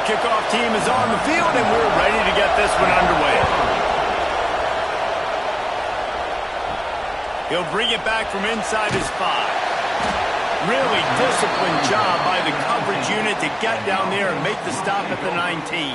kickoff team is on the field, and we're ready to get this one underway. He'll bring it back from inside his 5. Really disciplined job by the coverage unit to get down there and make the stop at the 19.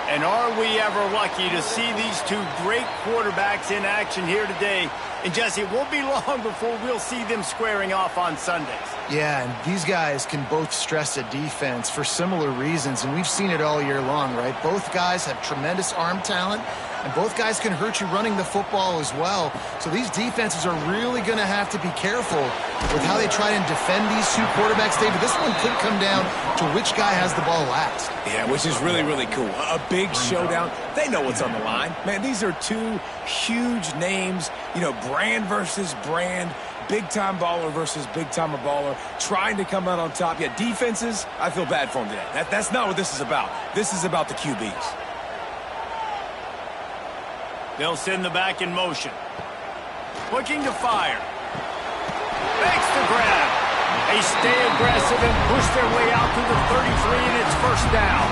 And are we ever lucky to see these two great quarterbacks in action here today? And Jesse, it won't be long before we'll see them squaring off on Sundays. Yeah, and these guys can both stress a defense for similar reasons, and we've seen it all year long, right? Both guys have tremendous arm talent, and both guys can hurt you running the football as well. So these defenses are really going to have to be careful with how they try and defend these two quarterbacks, David. This one could come down to which guy has the ball last. Yeah, which is really, really cool. A big showdown. They know what's on the line. Man, these are two huge names, you know, brand versus brand, big-time baller versus big-time baller, trying to come out on top. Yeah, defenses, I feel bad for them today. That's not what this is about. This is about the QBs. They'll send the back in motion. Looking to fire. Makes the grab. They stay aggressive and push their way out to the 33, and it's first down.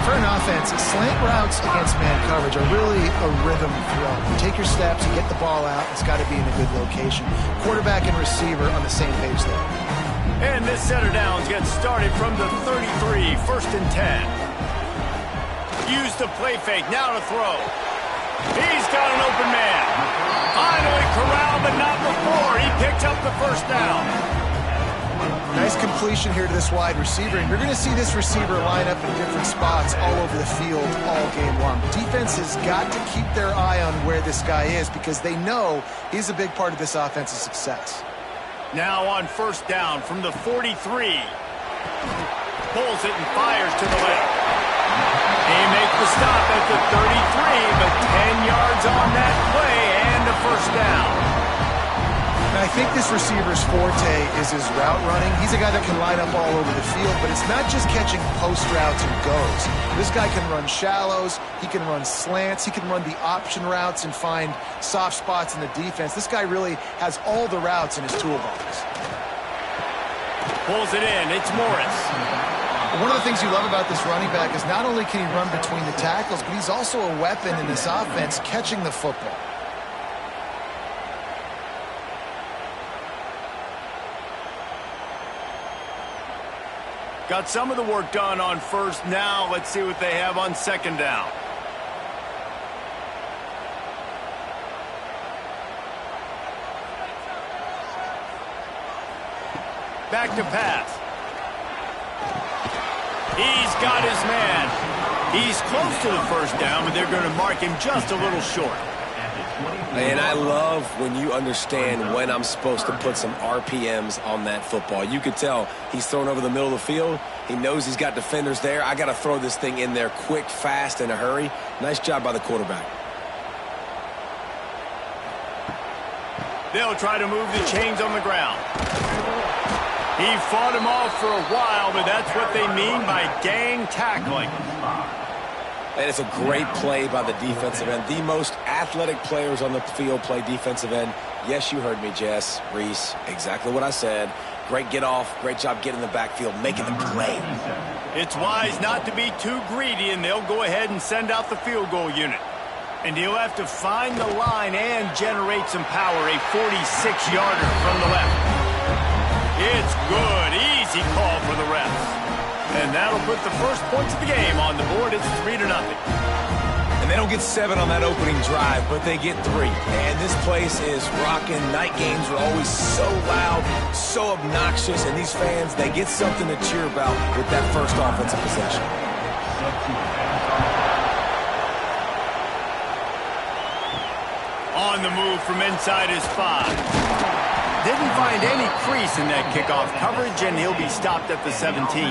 For an offense, slant routes against man coverage are really a rhythm throw. You take your steps, you get the ball out, it's got to be in a good location. Quarterback and receiver on the same page there. And this set of downs gets started from the 33, first and 10. Use the play fake, now to throw. He's got an open man. Finally corralled, but not before. He picked up the first down. Nice completion here to this wide receiver, and you're going to see this receiver line up in different spots all over the field all game long. Defense has got to keep their eye on where this guy is because they know he's a big part of this offense's success. Now on first down from the 43. Pulls it and fires to the left. They make the stop at the 33, but 10 yards on that play and a first down. And I think this receiver's forte is his route running. He's a guy that can line up all over the field, but it's not just catching post routes and goes. This guy can run shallows, he can run slants, he can run the option routes and find soft spots in the defense. This guy really has all the routes in his toolbox. Pulls it in, it's Morris. One of the things you love about this running back is not only can he run between the tackles, but he's also a weapon in this offense catching the football. Got some of the work done on first. Now let's see what they have on second down. Back to pass. He's got his man. He's close to the first down, but they're going to mark him just a little short. And I love when you understand when I'm supposed to put some RPMs on that football. You could tell he's thrown over the middle of the field. He knows he's got defenders there. I got to throw this thing in there quick, fast, in a hurry. Nice job by the quarterback. They'll try to move the chains on the ground. He fought him off for a while, but that's what they mean by gang tackling. And it's a great play by the defensive end. The most athletic players on the field play defensive end. Yes, you heard me, Jess, Reese. Exactly what I said. Great get off. Great job getting in the backfield, making the play. It's wise not to be too greedy, and they'll go ahead and send out the field goal unit. And he'll have to find the line and generate some power. A 46-yarder from the left. It's good. Easy call for the refs. And that'll put the first points of the game on the board. It's 3-0. And they don't get 7 on that opening drive, but they get 3. And this place is rocking. Night games are always so loud, so obnoxious. And these fans, they get something to cheer about with that first offensive possession. On the move from inside his 5. Didn't find any crease in that kickoff coverage, and he'll be stopped at the 17.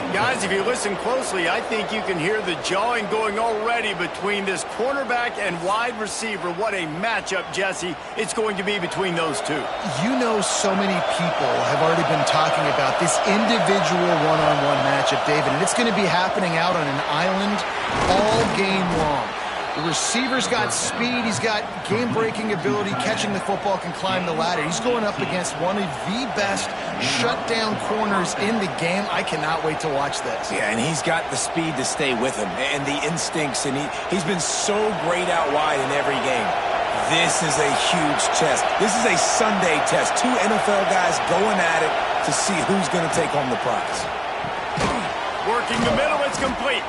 Guys, if you listen closely, I think you can hear the jawing going already between this cornerback and wide receiver. What a matchup, Jesse, it's going to be between those two. You know, so many people have already been talking about this individual one-on-one matchup, David, and it's going to be happening out on an island all game long. The receiver's got speed. He's got game-breaking ability. Catching the football, can climb the ladder. He's going up against one of the best shutdown corners in the game. I cannot wait to watch this. Yeah, and he's got the speed to stay with him and the instincts, and he's been so great out wide in every game. This is a huge test. This is a Sunday test. Two NFL guys going at it to see who's going to take home the prize. Working the middle, it's complete.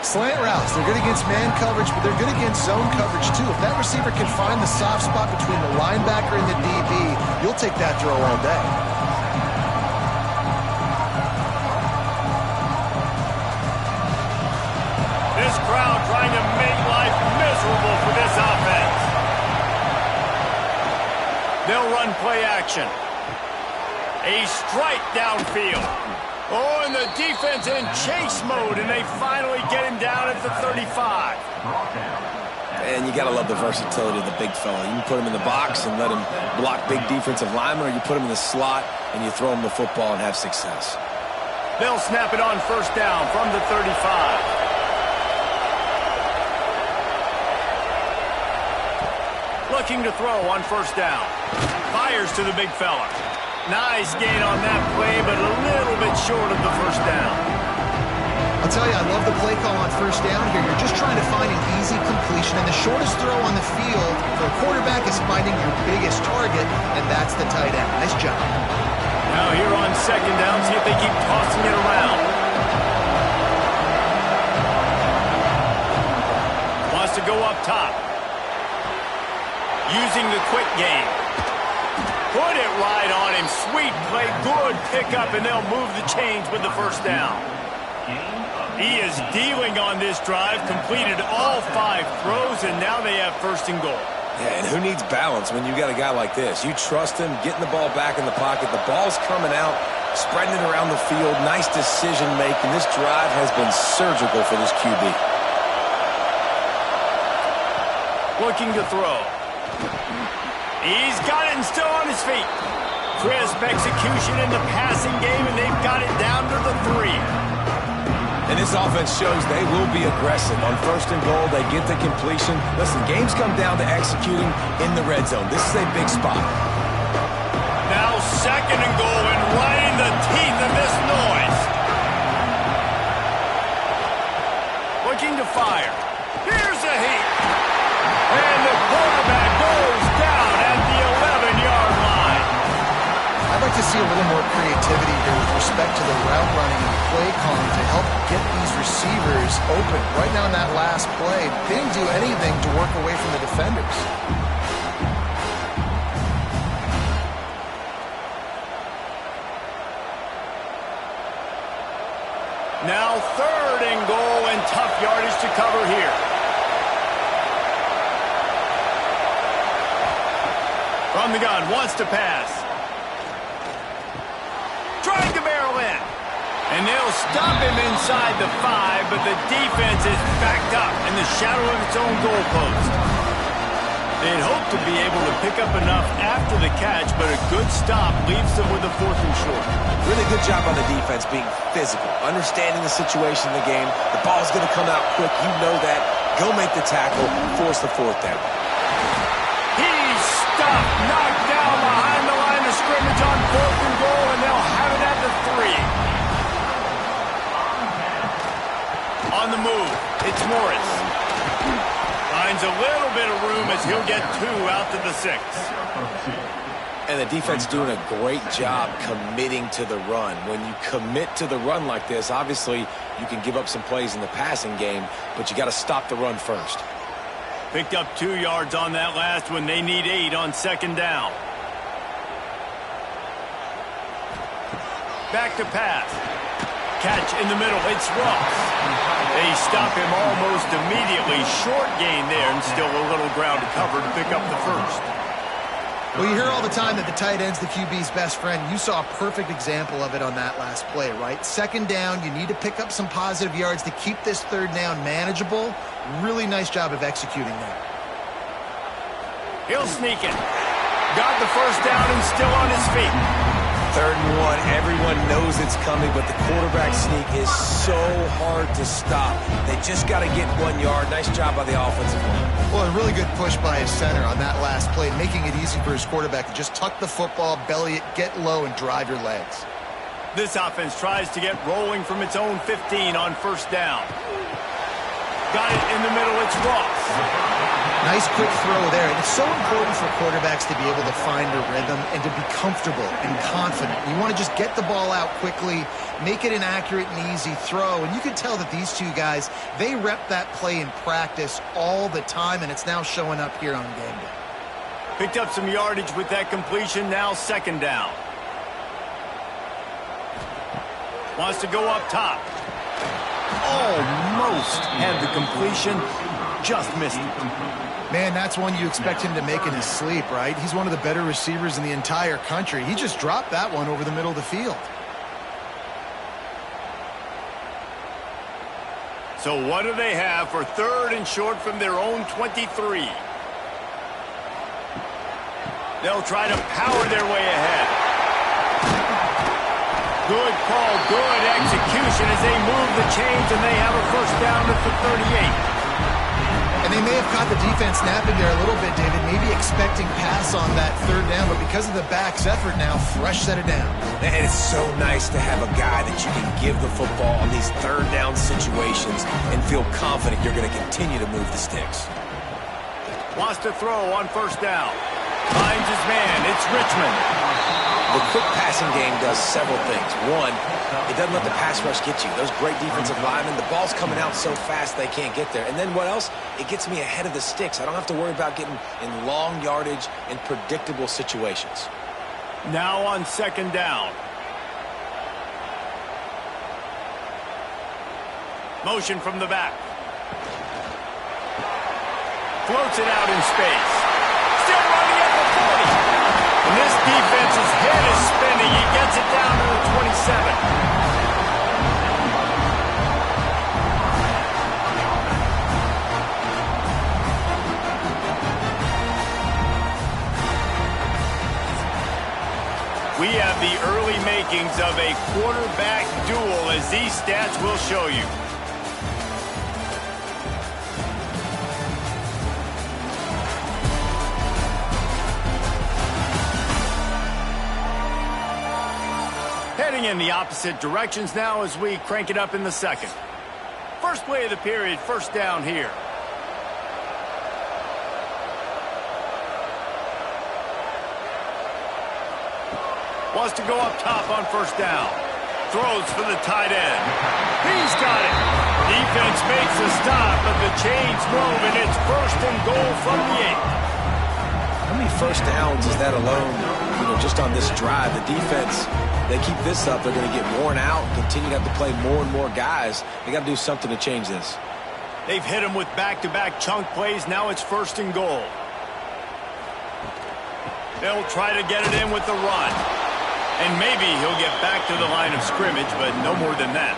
Slant routes, they're good against man coverage, but they're good against zone coverage too. If that receiver can find the soft spot between the linebacker and the DB, you'll take that throw all day. This crowd trying to make life miserable for this offense. They'll run play action. A strike downfield. Oh, and the defense in chase mode, and they finally get him down at the 35. And you got to love the versatility of the big fella. You can put him in the box and let him block big defensive linemen, or you put him in the slot and you throw him the football and have success. They'll snap it on first down from the 35. Looking to throw on first down. Fires to the big fella. Nice gain on that play, but a little bit short of the first down. I'll tell you, I love the play call on first down here. You're just trying to find an easy completion, and the shortest throw on the field for a quarterback is finding your biggest target, and that's the tight end. Nice job. Now here on second down, see if they keep tossing it around. Wants to go up top. Using the quick game. Put it right on him. Sweet play. Good pickup, and they'll move the chains with the first down. He is dealing on this drive. Completed all 5 throws, and now they have first and goal. Yeah, and who needs balance when you got a guy like this? You trust him, getting the ball back in the pocket. The ball's coming out, spreading it around the field. Nice decision-making. This drive has been surgical for this QB. Looking to throw. He's got it and still on his feet. Crisp execution in the passing game, and they've got it down to the 3. And this offense shows they will be aggressive. On first and goal, they get the completion. Listen, games come down to executing in the red zone. This is a big spot. Now second and goal, and right in the teeth of this noise. Looking to fire. Here's a heat. And the quarterback goes down at the 11-yard line. I'd like to see a little more creativity here with respect to the route running and play calling to help get these receivers open. Right now in that last play, they didn't do anything to work away from the defenders. Now third and goal, and tough yardage to cover here. From the gun, wants to pass. Trying to barrel in. And they'll stop him inside the 5, but the defense is backed up in the shadow of its own goalpost. They'd hope to be able to pick up enough after the catch, but a good stop leaves them with a 4th and short. Really good job on the defense being physical, understanding the situation in the game. The ball's going to come out quick. You know that. Go make the tackle, force the 4th down. He's stopped, knocked down behind the line of scrimmage on 4th and goal, and they'll have it at the 3. On the move, it's Morris. Finds a little bit of room as he'll get 2 out to the 6. And the defense doing a great job committing to the run. When you commit to the run like this, obviously you can give up some plays in the passing game, but you got to stop the run first. Picked up 2 yards on that last one. They need 8 on second down. Back to pass. Catch in the middle. It's Ross. They stop him almost immediately. Short gain there, and still a little ground to cover to pick up the first. Well, you hear all the time that the tight end's the QB's best friend. You saw a perfect example of it on that last play, right? Second down, you need to pick up some positive yards to keep this third down manageable. Really nice job of executing that. He'll sneak it. Got the first down and still on his feet. 3rd and 1. Everyone knows it's coming, but the quarterback sneak is so hard to stop. They just got to get 1 yard. Nice job by the offensive line. Well, a really good push by his center on that last play, making it easy for his quarterback to just tuck the football, belly it, get low, and drive your legs. This offense tries to get rolling from its own 15 on 1st down. Got it in the middle. It's Ross. Nice quick throw there. And it's so important for quarterbacks to be able to find a rhythm and to be comfortable and confident. You want to just get the ball out quickly, make it an accurate and easy throw. And you can tell that these two guys, they rep that play in practice all the time, and it's now showing up here on game day. Picked up some yardage with that completion. Now 2nd down. Wants to go up top. Almost had the completion. Just missed it. Man, that's one you expect him to make in his sleep, right? He's one of the better receivers in the entire country. He just dropped that one over the middle of the field. So what do they have for 3rd and short from their own 23? They'll try to power their way ahead. Good call, good execution as they move the chains, and they have a 1st down at the 38. And they may have caught the defense napping there a little bit, David, maybe expecting pass on that 3rd down, but because of the back's effort now, fresh set of downs. And it's so nice to have a guy that you can give the football on these 3rd down situations and feel confident you're going to continue to move the sticks. Wants to throw on 1st down. Finds his man. It's Richmond. The quick passing game does several things. One, it doesn't let the pass rush get you. Those great defensive linemen, the ball's coming out so fast they can't get there. And then what else? It gets me ahead of the sticks. I don't have to worry about getting in long yardage and predictable situations. Now on 2nd down. Motion from the back. Floats it out in space. Still running at the 40. And this defense's head is spinning. He gets it down to the 27. We have the early makings of a quarterback duel, as these stats will show you. Heading in the opposite directions now as we crank it up in the 2nd. First play of the period, 1st down here. Wants to go up top on 1st down. Throws for the tight end. He's got it. Defense makes a stop, but the chains move, and it's 1st and goal from the 8. How many 1st downs is that alone? Just on this drive, the defense, they keep this up, they're going to get worn out, continue to have to play more and more guys. They got to do something to change this. They've hit him with back-to-back chunk plays. Now it's 1st and goal. They'll try to get it in with the run. And maybe he'll get back to the line of scrimmage, but no more than that.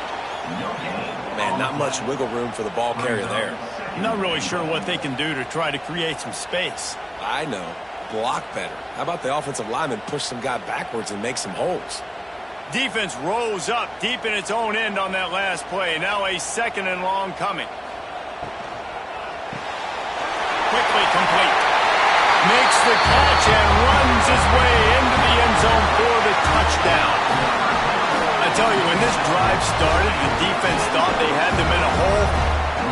Man, not much wiggle room for the ball carrier there. I'm not really sure what they can do to try to create some space. I know. Block better. How about the offensive lineman push some guy backwards and make some holes? Defense rose up deep in its own end on that last play. Now a 2nd and long coming. Quickly complete. Makes the catch and runs his way into the end zone for the touchdown. I tell you, when this drive started, the defense thought they had them in a hole.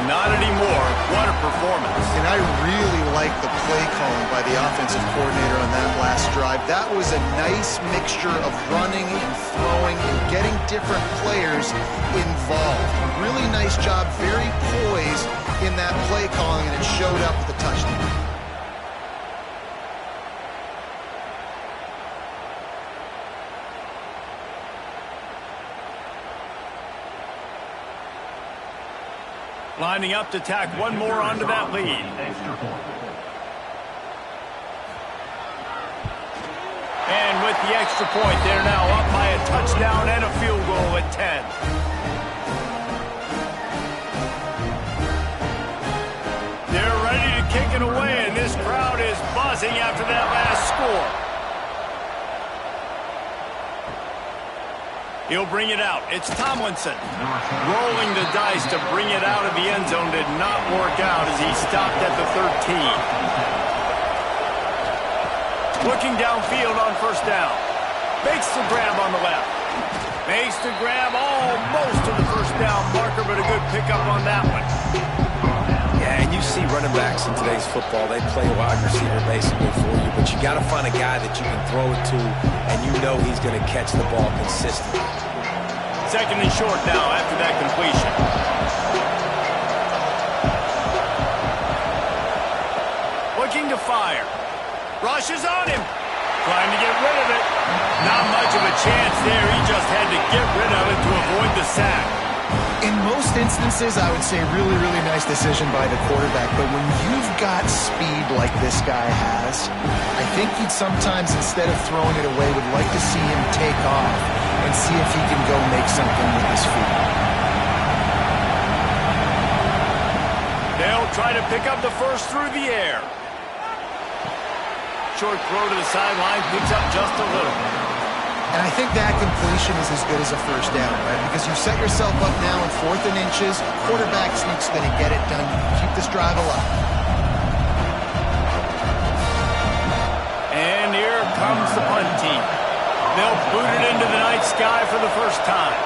Not anymore. What a performance. And I really like the play calling by the offensive coordinator on that last drive. That was a nice mixture of running and throwing and getting different players involved. Really nice job, very poised in that play calling, and it showed up with the touchdown. Lining up to tack one more onto that lead. And with the extra point, they're now up by a touchdown and a field goal at 10. They're ready to kick it away, and this crowd is buzzing after that last score. He'll bring it out. It's Tomlinson. Rolling the dice to bring it out of the end zone did not work out as he stopped at the 13. Looking downfield on first down. Makes the grab on the left. Makes the grab almost to the first down marker, but a good pickup on that one. Yeah, and you see running backs in today's football, they play wide receiver basically for you, but you got to find a guy that you can throw it to, and you know he's going to catch the ball consistently. Second and short now after that completion. Looking to fire. Rush is on him. Trying to get rid of it. Not much of a chance there. He just had to get rid of it to avoid the sack. In most instances, I would say really, really nice decision by the quarterback. But when you've got speed like this guy has, I think he'd sometimes, instead of throwing it away, would like to see him take off and see if he can go make something with his feet. They'll try to pick up the first through the air. Short throw to the sideline, picks up just a little. And I think that completion is as good as a first down, right? Because you've set yourself up now in 4th and inches. Quarterback sneak's going to get it done. Keep this drive alive. And here comes the punt team. They'll boot it into the night sky for the first time.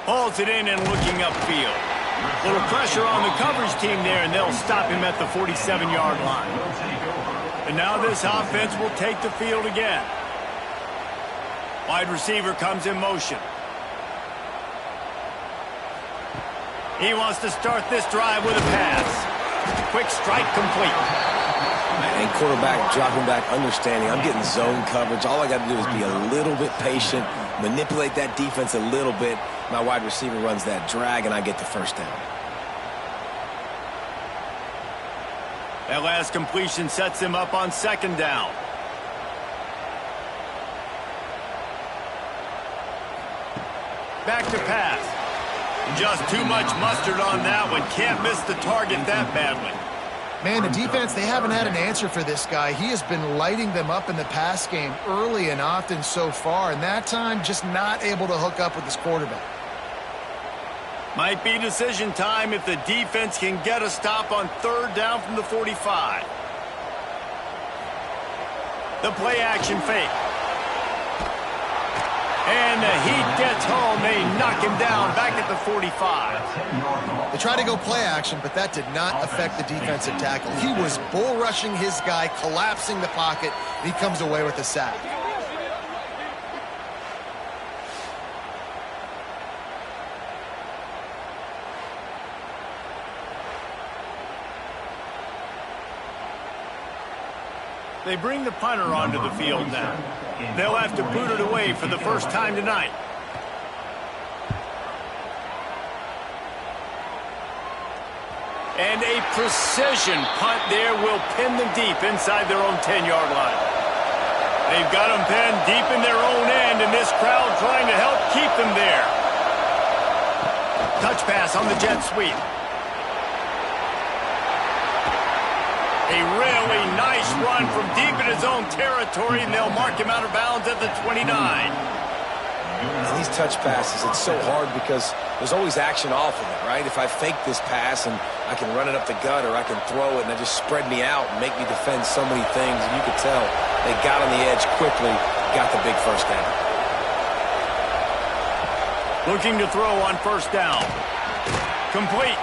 Hauls it in and looking upfield. Little pressure on the coverage team there, and they'll stop him at the 47-yard line. And now this offense will take the field again. Wide receiver comes in motion. He wants to start this drive with a pass. Quick strike complete. And quarterback dropping back, understanding I'm getting zone coverage. All I got to do is be a little bit patient, manipulate that defense a little bit. My wide receiver runs that drag, and I get the first down. That last completion sets him up on second down. Back to pass. Just too much mustard on that one. Can't miss the target that badly. Man, the defense, they haven't had an answer for this guy. He has been lighting them up in the pass game early and often so far, and that time just not able to hook up with his quarterback. Might be decision time if the defense can get a stop on third down from the 45. The play action fake. And the heat gets home. They knock him down back at the 45. They tried to go play action, but that did not affect the defensive tackle. He was bull rushing his guy, collapsing the pocket, and he comes away with a sack. They bring the punter onto the field now. They'll have to boot it away for the first time tonight. And a precision punt there will pin them deep inside their own 10-yard line. They've got them pinned deep in their own end, and this crowd trying to help keep them there. Touch pass on the jet sweep. A really nice run from deep in his own territory, and they'll mark him out of bounds at the 29. And these touch passes, it's so hard because there's always action off of it, right? If I fake this pass and I can run it up the gut, or I can throw it and they just spread me out and make me defend so many things, and you could tell they got on the edge quickly, got the big first down. Looking to throw on first down. Complete.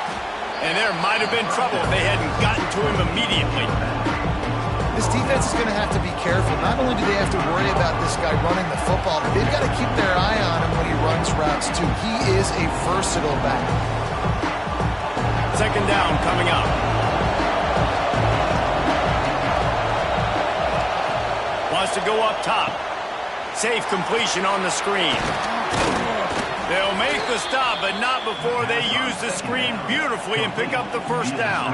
And there might have been trouble if they hadn't gotten to him immediately. This defense is going to have to be careful. Not only do they have to worry about this guy running the football, but they've got to keep their eye on him when he runs routes, too. He is a versatile back. Second down coming up. Wants to go up top. Safe completion on the screen. They'll make the stop, but not before they use the screen beautifully and pick up the first down.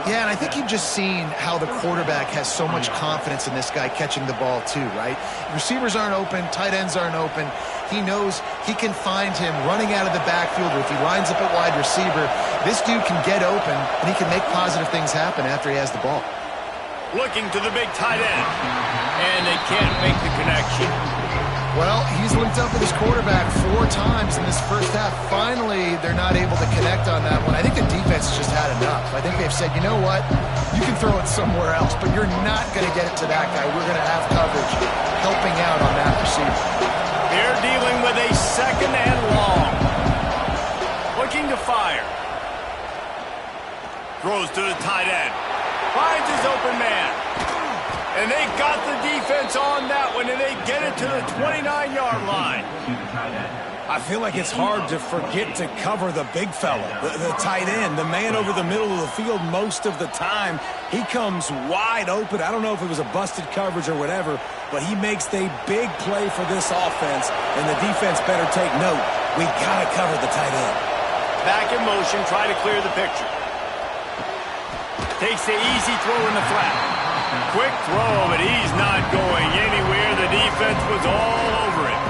Yeah, and I think you've just seen how the quarterback has so much confidence in this guy catching the ball too, right? Receivers aren't open, tight ends aren't open. He knows he can find him running out of the backfield, or if he lines up at wide receiver, this dude can get open, and he can make positive things happen after he has the ball. Looking to the big tight end. And they can't make the connection. Well, he's linked up with his quarterback 4 times in this first half. Finally, they're not able to connect on that one. I think the defense has just had enough. I think they've said, you know what? You can throw it somewhere else, but you're not going to get it to that guy. We're going to have coverage helping out on that receiver. They're dealing with a second and long. Looking to fire. Throws to the tight end. Finds his open man. And they got the defense on that one, and they get it to the 29-yard line. I feel like it's hard to forget to cover the big fella, the tight end, the man over the middle of the field most of the time. He comes wide open. I don't know if it was a busted coverage or whatever, but he makes the big play for this offense, and the defense better take note. We got to cover the tight end. Back in motion, try to clear the picture. Takes the easy throw in the flat. Quick throw, but he's not going anywhere. The defense was all over it.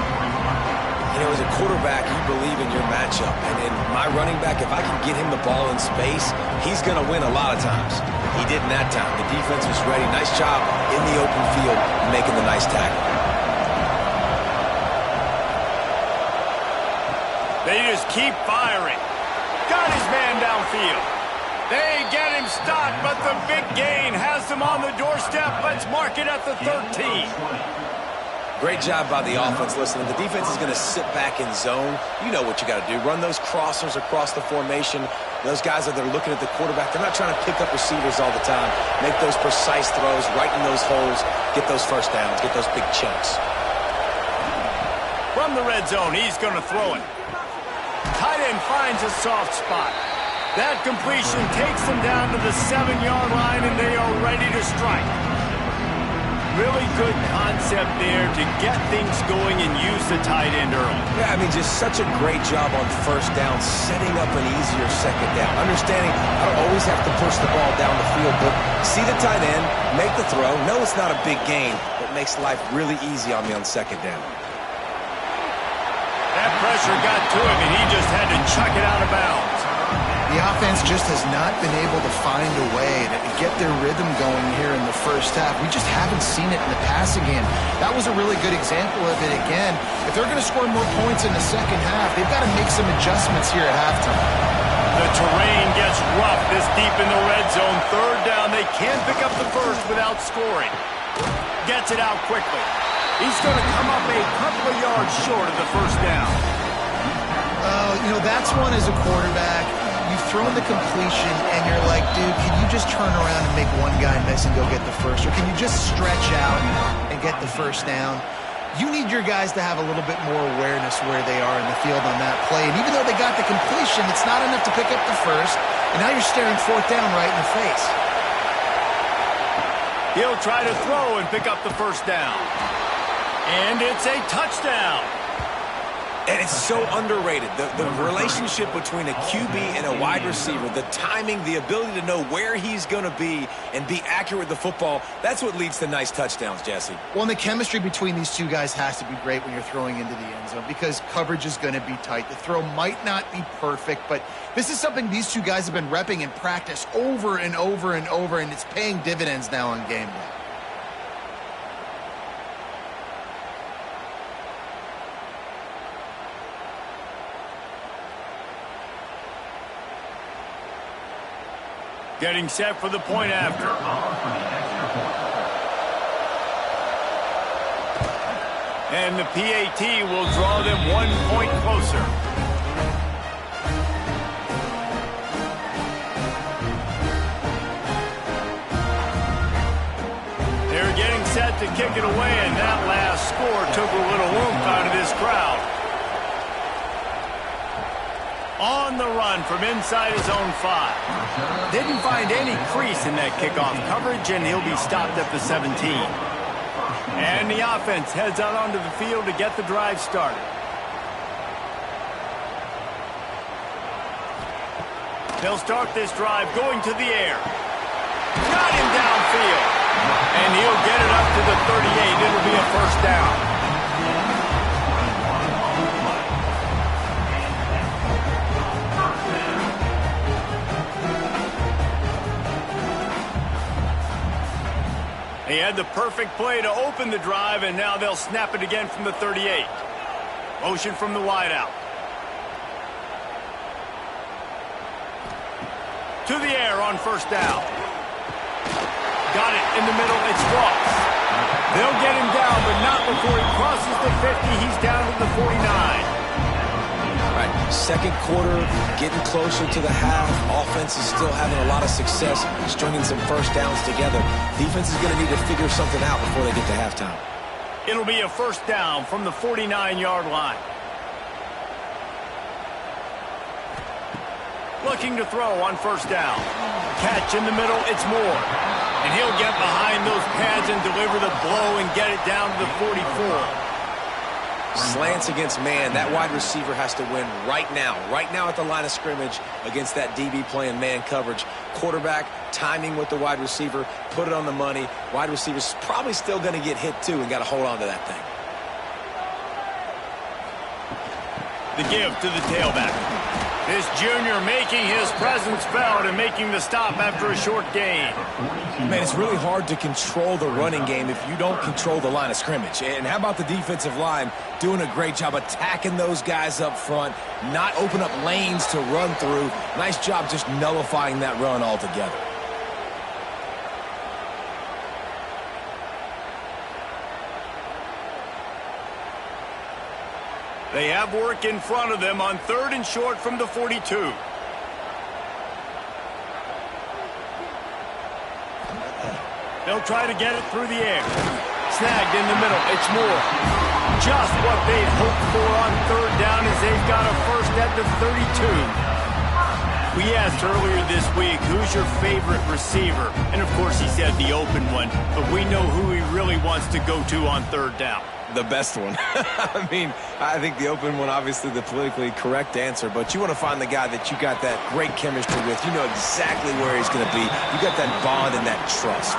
You know, as a quarterback, you believe in your matchup. And in my running back, if I can get him the ball in space, he's going to win a lot of times. He did in that time. The defense was ready. Nice job in the open field making the nice tackle. They just keep firing. Got his man downfield. They get him stopped, but the big gain has them on the doorstep. Let's mark it at the 13. Great job by the offense. Listen, the defense is going to sit back in zone. You know what you got to do. Run those crossers across the formation. Those guys that are looking at the quarterback, they're not trying to pick up receivers all the time. Make those precise throws, right in those holes, get those first downs, get those big chunks. From the red zone, he's going to throw it. Tight end finds a soft spot. That completion takes them down to the 7-yard line, and they are ready to strike. Really good concept there to get things going and use the tight end early. Yeah, I mean, just such a great job on first down, setting up an easier second down. Understanding I don't always have to push the ball down the field, but see the tight end, make the throw. No, it's not a big gain, but makes life really easy on me on second down. That pressure got to him, and he just had to chuck it out of bounds. The offense just has not been able to find a way to get their rhythm going here in the first half. We just haven't seen it in the passing game. That was a really good example of it again. If they're going to score more points in the second half, they've got to make some adjustments here at halftime. The terrain gets rough this deep in the red zone. Third down, they can't pick up the first without scoring. Gets it out quickly. He's going to come up a couple of yards short of the first down. You know, that's one as a quarterback. You've thrown the completion, and you're like, dude, can you just turn around and make one guy miss and go get the first? Or can you just stretch out and get the first down? You need your guys to have a little bit more awareness where they are in the field on that play. And even though they got the completion, it's not enough to pick up the first. And now you're staring fourth down right in the face. He'll try to throw and pick up the first down. And it's a touchdown. And it's so underrated. The relationship between a QB and a wide receiver, the timing, the ability to know where he's going to be and be accurate with the football, that's what leads to nice touchdowns, Jesse. Well, and the chemistry between these two guys has to be great when you're throwing into the end zone because coverage is going to be tight. The throw might not be perfect, but this is something these two guys have been repping in practice over and over and over, and it's paying dividends now on game day. Getting set for the point after. And the PAT will draw them 1 point closer. They're getting set to kick it away, and that last score took a little oomph out of this crowd. On the run from inside his own 5. Didn't find any crease in that kickoff coverage, and he'll be stopped at the 17. And the offense heads out onto the field to get the drive started. They'll start this drive going to the air. Got him downfield. And he'll get it up to the 38. It'll be a first down. He had the perfect play to open the drive, and now they'll snap it again from the 38. Motion from the wideout. To the air on first down. Got it in the middle. It's Ross. They'll get him down, but not before he crosses the 50. He's down to the 49. Right, second quarter, getting closer to the half. Offense is still having a lot of success stringing some first downs together. Defense is going to need to figure something out before they get to halftime. It'll be a first down from the 49-yard line. Looking to throw on first down. Catch in the middle, it's Moore. And he'll get behind those pads and deliver the blow and get it down to the 44. Slants against man. That wide receiver has to win right now at the line of scrimmage against that DB playing man coverage. Quarterback, timing with the wide receiver, put it on the money. Wide receiver's probably still going to get hit too and got to hold on to that thing. The give to the tailback. This junior making his presence felt and making the stop after a short gain. Man, it's really hard to control the running game if you don't control the line of scrimmage. And how about the defensive line doing a great job attacking those guys up front, not open up lanes to run through. Nice job just nullifying that run altogether. They have work in front of them on 3rd and short from the 42. They'll try to get it through the air. Snagged in the middle. It's Moore. Just what they'd hoped for on 3rd down as they've got a first at the 32. We asked earlier this week, who's your favorite receiver? And, of course, he said the open one. But we know who he really wants to go to on 3rd down. The best one. I mean, I think the open one, obviously the politically correct answer, but you want to find the guy that you got that great chemistry with. You know exactly where he's going to be. You got that bond and that trust.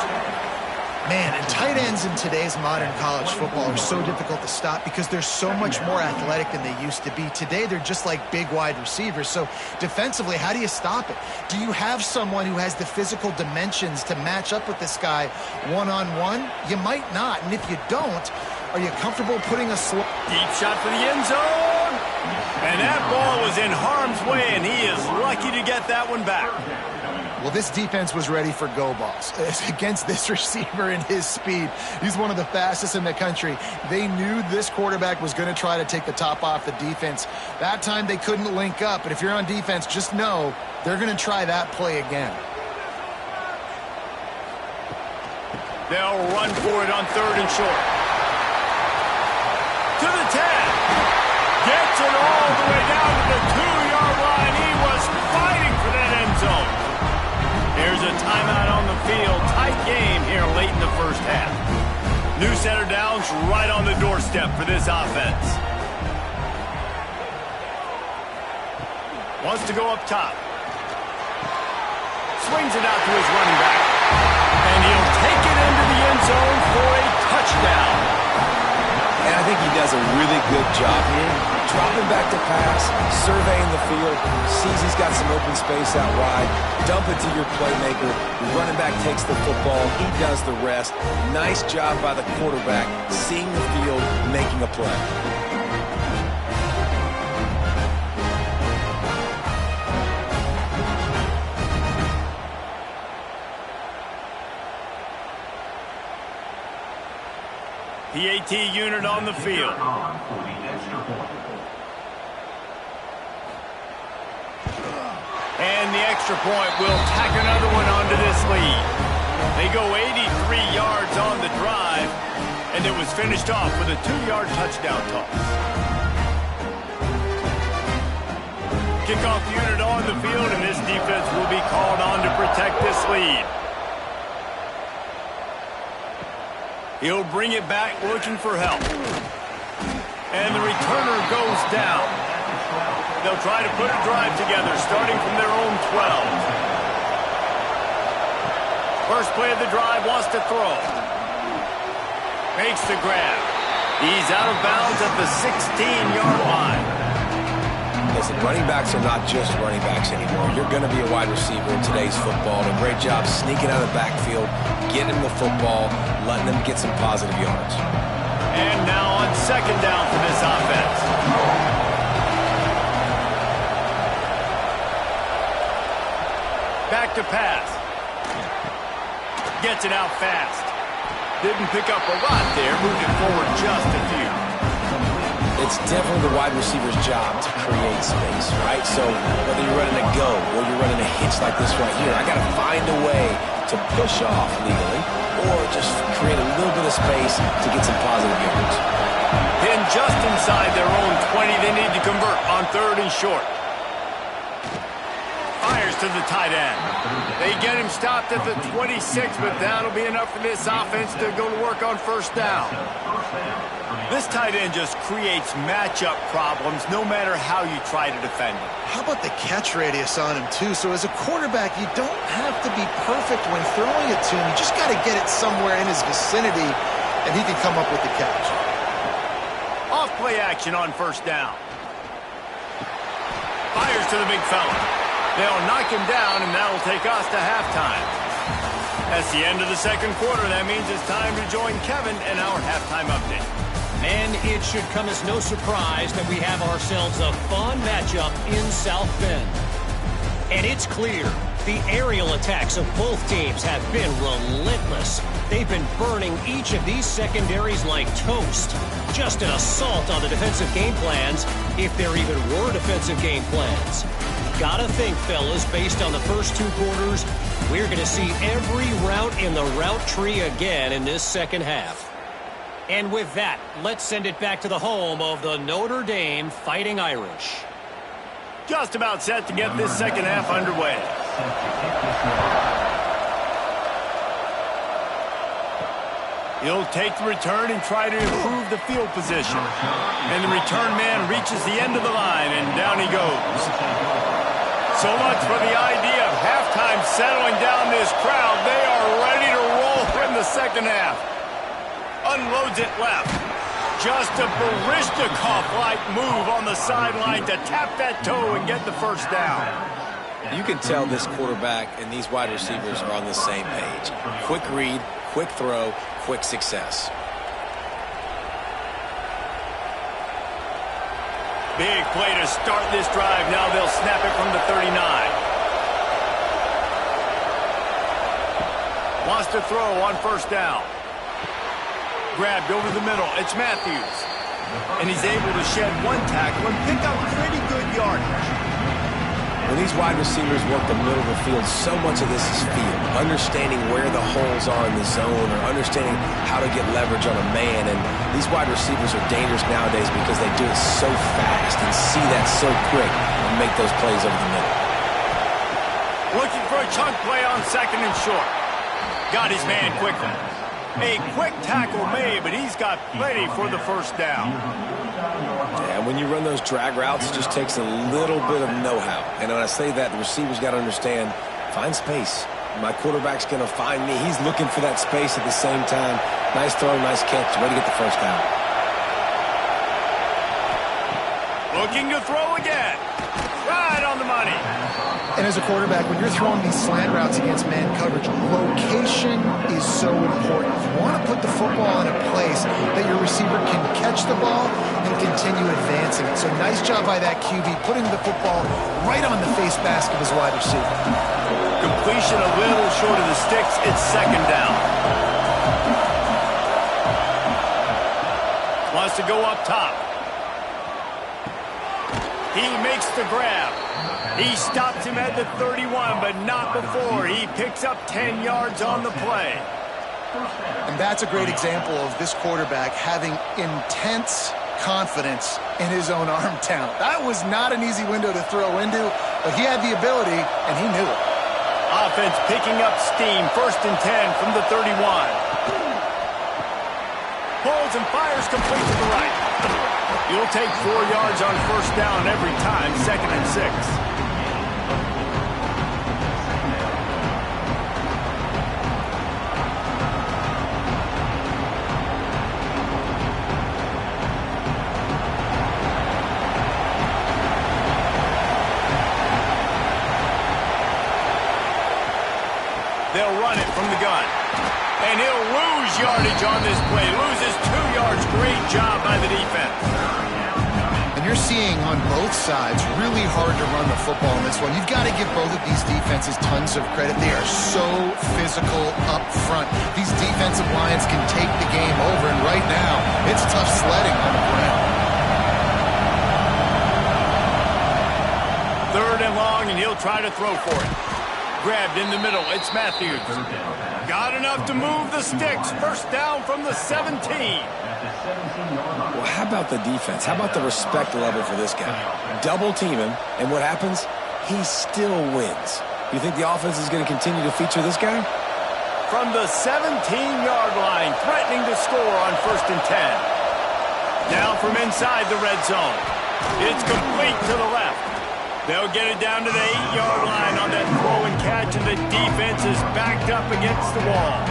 Man, and tight ends in today's modern college football are so difficult to stop because they're so much more athletic than they used to be. Today, they're just like big wide receivers. So defensively, how do you stop it? Do you have someone who has the physical dimensions to match up with this guy one-on-one? You might not. And if you don't, are you comfortable putting a slow... Deep shot for the end zone. And that ball was in harm's way, and he is lucky to get that one back. Well, this defense was ready for go balls against this receiver and his speed. He's one of the fastest in the country. They knew this quarterback was going to try to take the top off the defense. That time they couldn't link up, but if you're on defense, just know they're going to try that play again. They'll run for it on 3rd and short. To the 10. Gets it all the way down to the 2-yard line. He was fighting for that end zone. There's a timeout on the field. Tight game here late in the first half. New set of downs right on the doorstep for this offense. Wants to go up top. Swings it out to his running back. And he'll take it into the end zone for a touchdown. And I think he does a really good job here. Dropping back to pass, surveying the field, sees he's got some open space out wide, dump it to your playmaker. The running back takes the football. He does the rest. Nice job by the quarterback, seeing the field, making a play. PAT unit on the field. And the extra point will tack another one onto this lead. They go 83 yards on the drive, and it was finished off with a 2-yard touchdown toss. Kickoff unit on the field, and this defense will be called on to protect this lead. He'll bring it back looking for help. And the returner goes down. They'll try to put a drive together, starting from their own 12. First play of the drive, wants to throw. Makes the grab. He's out of bounds at the 16-yard line. Listen, running backs are not just running backs anymore. You're going to be a wide receiver in today's football. And a great job sneaking out of the backfield, getting him the football, letting them get some positive yards. And now on second down for this offense. Back to pass. Gets it out fast. Didn't pick up a lot there, moved it forward just a few. It's definitely the wide receiver's job to create space, right? So whether you're running a go or you're running a hitch like this right here, I got to find a way to push off legally or just create a little bit of space to get some positive yards. Then just inside their own 20, they need to convert on 3rd and short. Fires to the tight end. They get him stopped at the 26, but that'll be enough for this offense to go to work on 1st down. This tight end just creates matchup problems no matter how you try to defend him. How about the catch radius on him, too? So as a quarterback, you don't have to be perfect when throwing it to him. You just got to get it somewhere in his vicinity, and he can come up with the catch. Off play action on 1st down. Fires to the big fella. They'll knock him down, and that'll take us to halftime. That's the end of the 2nd quarter. That means it's time to join Kevin in our halftime update. And it should come as no surprise that we have ourselves a fun matchup in South Bend. And it's clear the aerial attacks of both teams have been relentless. They've been burning each of these secondaries like toast. Just an assault on the defensive game plans, if there even were defensive game plans. Gotta think, fellas, based on the first 2 quarters, we're going to see every route in the route tree again in this 2nd half. And with that, let's send it back to the home of the Notre Dame Fighting Irish. Just about set to get this 2nd half underway. He'll take the return and try to improve the field position. And the return man reaches the end of the line, and down he goes. So much for the idea of halftime settling down this crowd. They are ready to roll in the 2nd half. Unloads it left. Just a Baryshnikov-like move on the sideline to tap that toe and get the 1st down. You can tell this quarterback and these wide receivers are on the same page. Quick read, quick throw, quick success. Big play to start this drive. Now they'll snap it from the 39. Wants to throw on 1st down. Grabbed over the middle. It's Matthews. And he's able to shed 1 tackle and pick up pretty good yardage. When these wide receivers work the middle of the field, so much of this is feel. Understanding where the holes are in the zone or understanding how to get leverage on a man. And these wide receivers are dangerous nowadays because they do it so fast and see that so quick and make those plays over the middle. Looking for a chunk play on 2nd and short. Got his man quickly. A quick tackle made, but he's got plenty for the 1st down. Yeah, when you run those drag routes, it just takes a little bit of know-how. And when I say that, the receiver's got to understand, find space. My quarterback's going to find me. He's looking for that space at the same time. Nice throw, nice catch. Way to get the 1st down. Looking to throw again. Right on the money. And as a quarterback, when you're throwing these slant routes against man coverage, location is so important. You want to put the football in a place that your receiver can catch the ball and continue advancing it. So nice job by that QB, putting the football right on the face mask of his wide receiver. Completion a little short of the sticks. It's 2nd down. Wants to go up top. He makes the grab. He stops him at the 31, but not before. He picks up 10 yards on the play. And that's a great example of this quarterback having intense confidence in his own arm talent. That was not an easy window to throw into, but he had the ability, and he knew it. Offense picking up steam. 1st and 10 from the 31. Pulls and fires complete to the right. You'll take 4 yards on 1st down every time. 2nd and 6. They'll run it from the gun. And he'll lose yardage on this play. Loses 2 yards. Great job by the defense. And you're seeing on both sides really hard to run the football in this one. You've got to give both of these defenses tons of credit. They are so physical up front. These defensive lines can take the game over, and right now, it's tough sledding on the ground. 3rd and long, and he'll try to throw for it. Grabbed in the middle. It's Matthews. Got enough to move the sticks. 1st down from the 17. Well, how about the defense? How about the respect level for this guy? Double team him, and what happens? He still wins. You think the offense is going to continue to feature this guy? From the 17-yard line, threatening to score on 1st and 10. Now from inside the red zone. It's complete to the left. They'll get it down to the 8-yard line on that throw and catch, and the defense is backed up against the wall.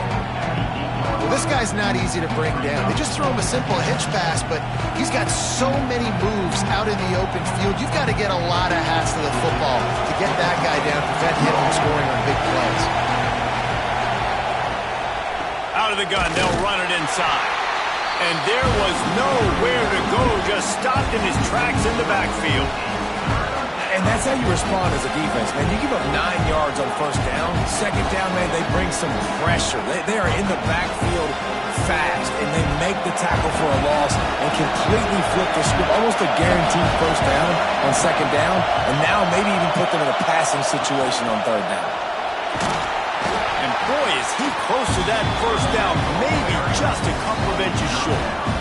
Well, this guy's not easy to bring down. They just throw him a simple hitch pass, but he's got so many moves out in the open field. You've got to get a lot of hats to the football to get that guy down, prevent him from scoring on big plays. Out of the gun, they'll run it inside. And there was nowhere to go, just stopped in his tracks in the backfield. And that's how you respond as a defense, man. You give up 9 yards on 1st down. 2nd down, man, they bring some pressure. They are in the backfield fast, and they make the tackle for a loss and completely flip the script. Almost a guaranteed 1st down on 2nd down, and now maybe even put them in a passing situation on 3rd down. And boy, is he close to that 1st down, maybe just a couple of inches short.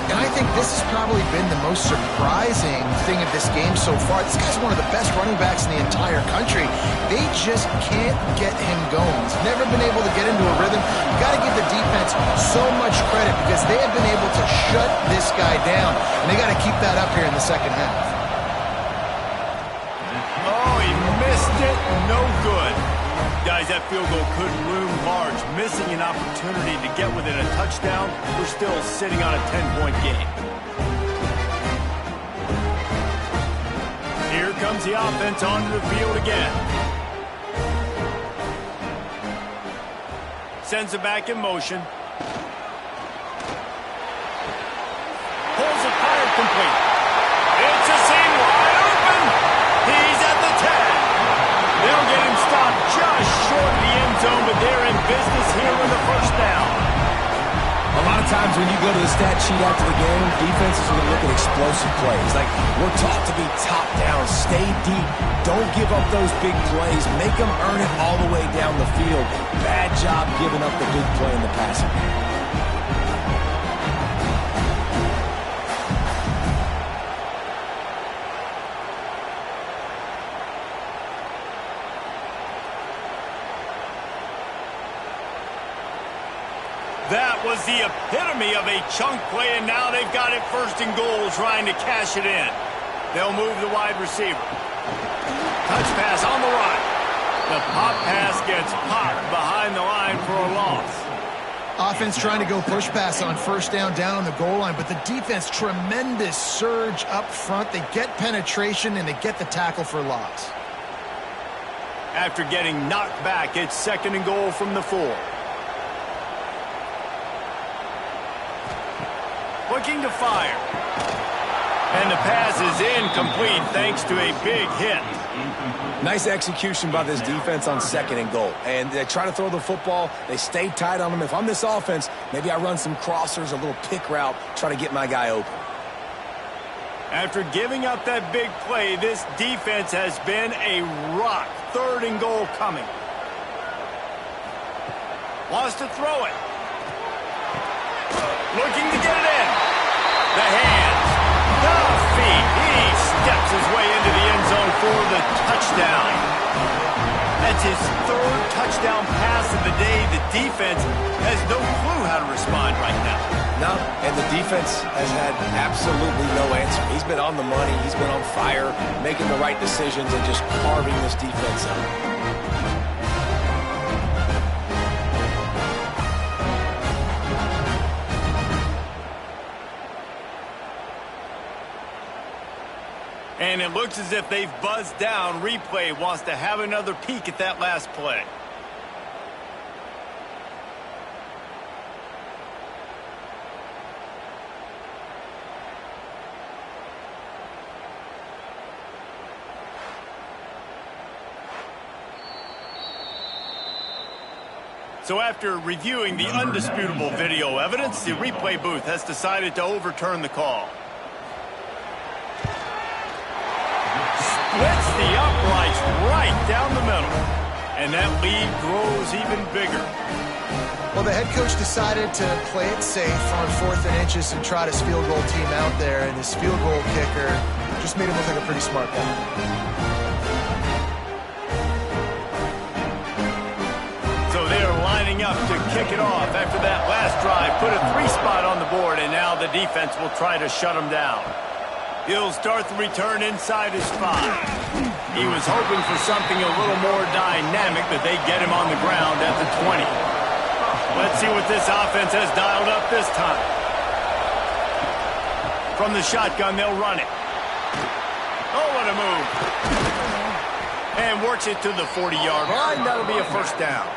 And I think this has probably been the most surprising thing of this game so far. This guy's one of the best running backs in the entire country. They just can't get him going. He's never been able to get into a rhythm. You've got to give the defense so much credit because they have been able to shut this guy down. And they got to keep that up here in the 2nd half. Oh, he missed it. No good. Guys, that field goal could loom large. Missing an opportunity to get within a touchdown. We're still sitting on a 10-point game. Here comes the offense onto the field again. Sends it back in motion. Pulls it high complete. It's a seam wide open. He's at the 10. They'll get him stopped just short of the end zone, but they're in business here with a 1st down. A lot of times when you go to the stat sheet after the game, defenses are going to look at explosive plays. Like, we're taught to be top down, stay deep, don't give up those big plays, make them earn it all the way down the field. Bad job giving up the big play in the passing game. That was the epitome of a chunk play, and now they've got it 1st and goal, trying to cash it in. They'll move the wide receiver. Touch pass on the right. The pop pass gets popped behind the line for a loss. Offense trying to go push pass on 1st down on the goal line, but the defense, tremendous surge up front. They get penetration, and they get the tackle for loss. After getting knocked back, it's 2nd and goal from the 4. Looking to fire. And the pass is incomplete thanks to a big hit. Nice execution by this defense on 2nd and goal. And they try to throw the football. They stay tight on them. If I'm this offense, maybe I run some crossers, a little pick route, try to get my guy open. After giving up that big play, this defense has been a rock. 3rd and goal coming. Wants to throw it. Looking to get it in. The hands. The feet. He steps his way into the end zone for the touchdown. That's his 3rd touchdown pass of the day. The defense has no clue how to respond right now. No, and the defense has had absolutely no answer. He's been on the money. He's been on fire, making the right decisions and just carving this defense up. And it looks as if they've buzzed down. Replay wants to have another peek at that last play. So after reviewing the undisputable video evidence, the replay booth has decided to overturn the call. Splits the uprights right down the middle. And that lead grows even bigger. Well, the head coach decided to play it safe on 4th and inches and trot his field goal team out there, and his field goal kicker just made him look like a pretty smart guy. So they're lining up to kick it off after that last drive. Put a 3-spot on the board, and now the defense will try to shut them down. He'll start the return inside his 5. He was hoping for something a little more dynamic, but they get him on the ground at the 20. Let's see what this offense has dialed up this time. From the shotgun, they'll run it. Oh, what a move. And works it to the 40-yard line. That'll be a first down.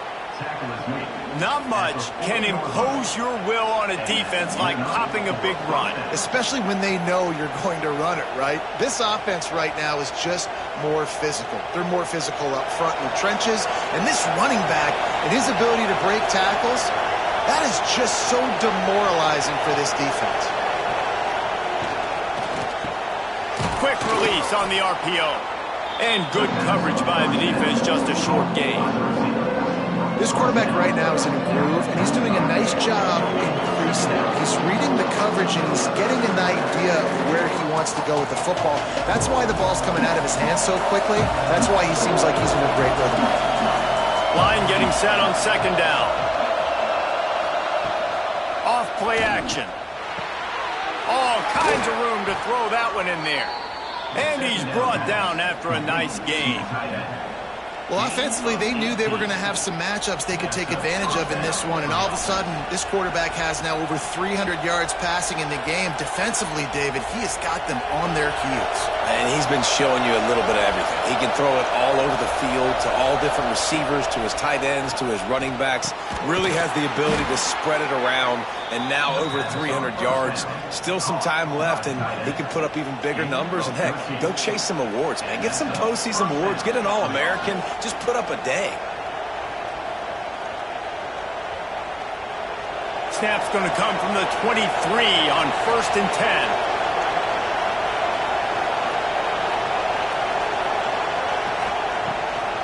Not much can impose your will on a defense like popping a big run. Especially when they know you're going to run it, right? This offense right now is just more physical. They're more physical up front in the trenches. And this running back and his ability to break tackles, that is just so demoralizing for this defense. Quick release on the RPO. And good coverage by the defense, just a short gain. This quarterback right now is in a groove, and he's doing a nice job in pre-snap. He's reading the coverage, and he's getting an idea of where he wants to go with the football. That's why the ball's coming out of his hands so quickly. That's why he seems like he's in a great rhythm. Line getting set on 2nd down. Off play action. All kinds of room to throw that one in there. And he's brought down after a nice gain. Well, offensively, they knew they were going to have some matchups they could take advantage of in this one, and all of a sudden, this quarterback has now over 300 yards passing in the game. Defensively, David, he has got them on their heels. And he's been showing you a little bit of everything. He can throw it all over the field to all different receivers, to his tight ends, to his running backs. Really has the ability to spread it around, and now over 300 yards. Still some time left, and he can put up even bigger numbers. And, heck, go chase some awards, man. Get some postseason awards. Get an All-American. Just put up a day. Snap's going to come from the 23 on 1st and 10.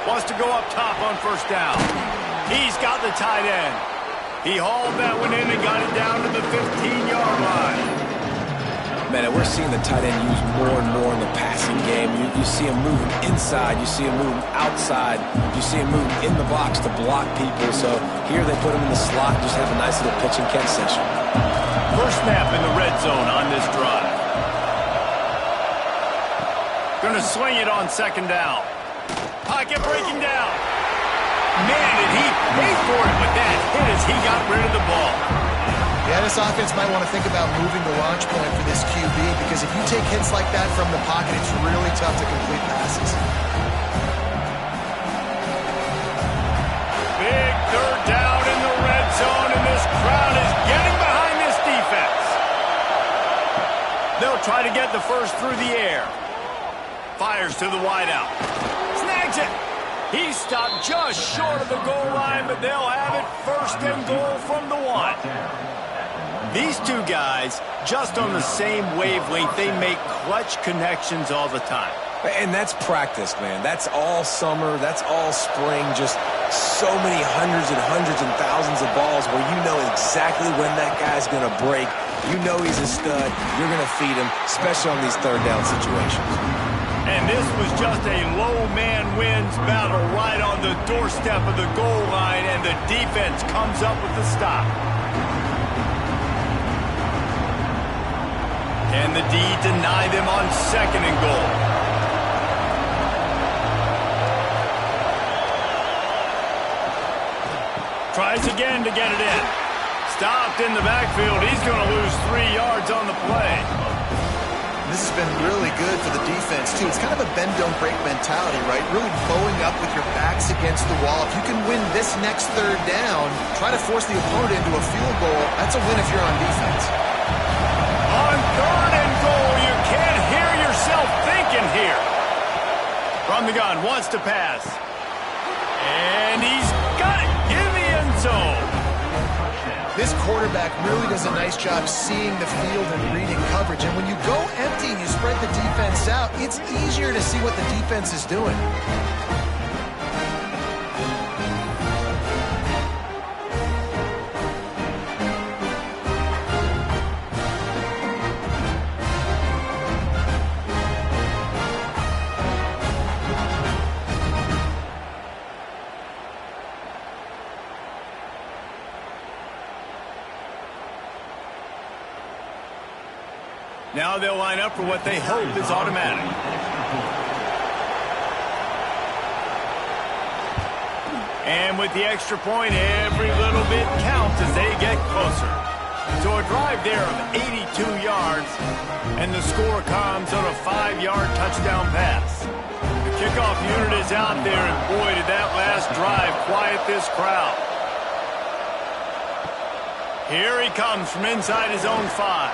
Wants to go up top on 1st down. He's got the tight end. He hauled that one in and got it down to the 15-yard line. Man, and we're seeing the tight end used more and more in the passing game. You see him moving inside. You see him moving outside. You see him moving in the box to block people. So here they put him in the slot, just have a nice little pitch and catch session. First snap in the red zone on this drive. Going to swing it on 2nd down. Pocket breaking down. Man, did he pay for it with that hit as he got rid of the ball. Yeah, this offense might want to think about moving the launch point for this QB, because if you take hits like that from the pocket, it's really tough to complete passes. Big 3rd down in the red zone, and this crowd is getting behind this defense. They'll try to get the first through the air. Fires to the wideout. Snags it. He stopped just short of the goal line, but they'll have it 1st and goal from the 1. These two guys, just on the same wavelength, they make clutch connections all the time. And that's practice, man. That's all summer. That's all spring. Just so many hundreds and thousands of balls where you know exactly when that guy's going to break. You know he's a stud. You're going to feed him, especially on these 3rd down situations. And this was just a low man wins battle right on the doorstep of the goal line, and the defense comes up with the stop. Can the D deny them on 2nd and goal? Tries again to get it in. Stopped in the backfield. He's going to lose 3 yards on the play. This has been really good for the defense, too. It's kind of a bend-don't-break mentality, right? Really bowing up with your backs against the wall. If you can win this next 3rd down, try to force the opponent into a field goal. That's a win if you're on defense. On 3rd and goal, you can't hear yourself thinking here. From the gun, wants to pass. And he's got it in the end zone. This quarterback really does a nice job seeing the field and reading coverage. And when you go empty and you spread the defense out, it's easier to see what the defense is doing. Now they'll line up for what they hope is automatic. And with the extra point, every little bit counts as they get closer. So a drive there of 82 yards, and the score comes on a 5-yard touchdown pass. The kickoff unit is out there, and boy, did that last drive quiet this crowd. Here he comes from inside his own 5.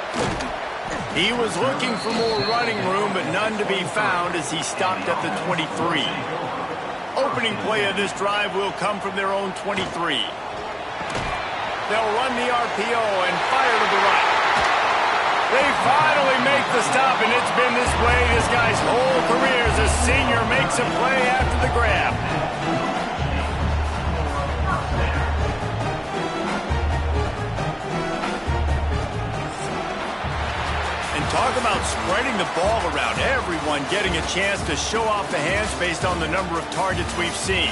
He was looking for more running room, but none to be found as he stopped at the 23. Opening play of this drive will come from their own 23. They'll run the RPO and fire to the right. They finally make the stop, and it's been this way this guy's whole career as a senior makes a play after the grab. Talk about spreading the ball around. Everyone getting a chance to show off the hands based on the number of targets we've seen.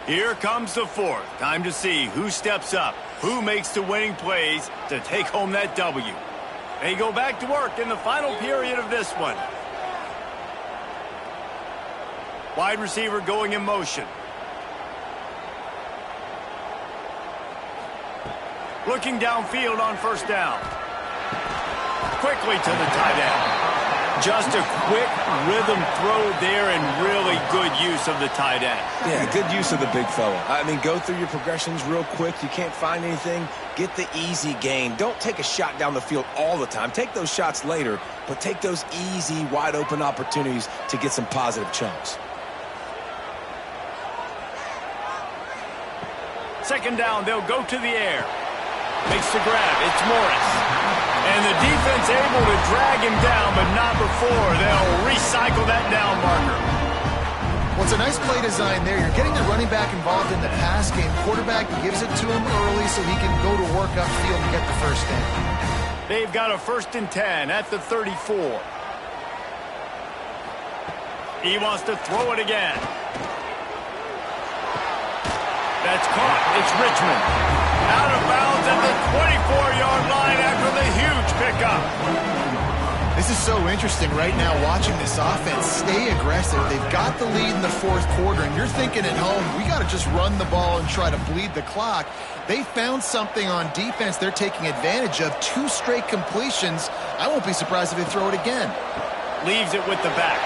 Here comes the fourth. Time to see who steps up, who makes the winning plays to take home that W. They go back to work in the final period of this one. Wide receiver going in motion. Looking downfield on first down. Quickly to the tight end. Just a quick rhythm throw there and really good use of the tight end. Yeah, good use of the big fella. I mean, go through your progressions real quick. You can't find anything. Get the easy gain. Don't take a shot down the field all the time. Take those shots later, but take those easy, wide open opportunities to get some positive chunks. Second down, they'll go to the air. Makes the grab. It's Morris. And the defense able to drag him down, but not before. They'll recycle that down marker. Well, it's a nice play design there. You're getting the running back involved in the pass game. Quarterback gives it to him early so he can go to work upfield and get the first down. They've got a 1st and 10 at the 34. He wants to throw it again. That's caught. It's Richmond. Out of bounds at the 24-yard line after the huge pickup. This is so interesting right now watching this offense stay aggressive. They've got the lead in the 4th quarter, and you're thinking at home, we got to just run the ball and try to bleed the clock. They found something on defense they're taking advantage of. 2 straight completions. I won't be surprised if they throw it again. Leaves it with the back.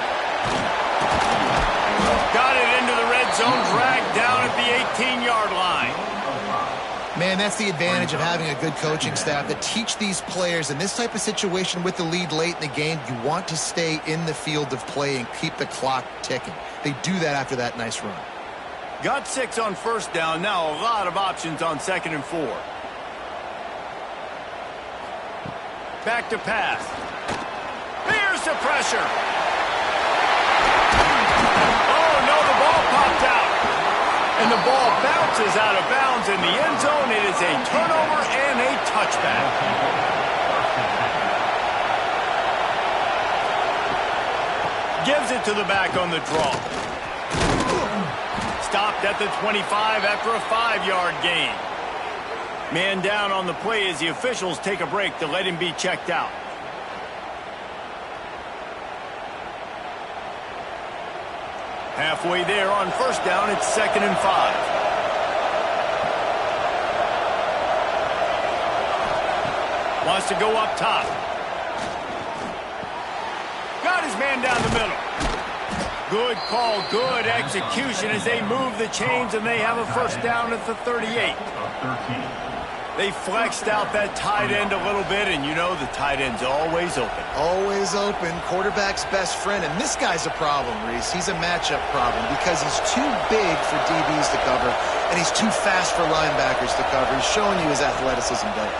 Got it into the red zone, dragged down at the 18-yard line. Man, that's the advantage of having a good coaching staff that teach these players in this type of situation with the lead late in the game, you want to stay in the field of play and keep the clock ticking. They do that after that nice run. Got 6 on first down. Now a lot of options on 2nd and 4. Back to pass. Here's the pressure. Popped out. And the ball bounces out of bounds in the end zone. It is a turnover and a touchback. Gives it to the back on the draw. Stopped at the 25 after a 5-yard gain. Man down on the play as the officials take a break to let him be checked out. Halfway there on first down, it's 2nd and 5. Wants to go up top. Got his man down the middle. Good call, good execution as they move the chains, and they have a first down at the 38. They flexed out that tight end a little bit, and you know the tight end's always open. Always open. Quarterback's best friend. And this guy's a problem, Reese. He's a matchup problem because he's too big for DBs to cover, and he's too fast for linebackers to cover. He's showing you his athleticism there.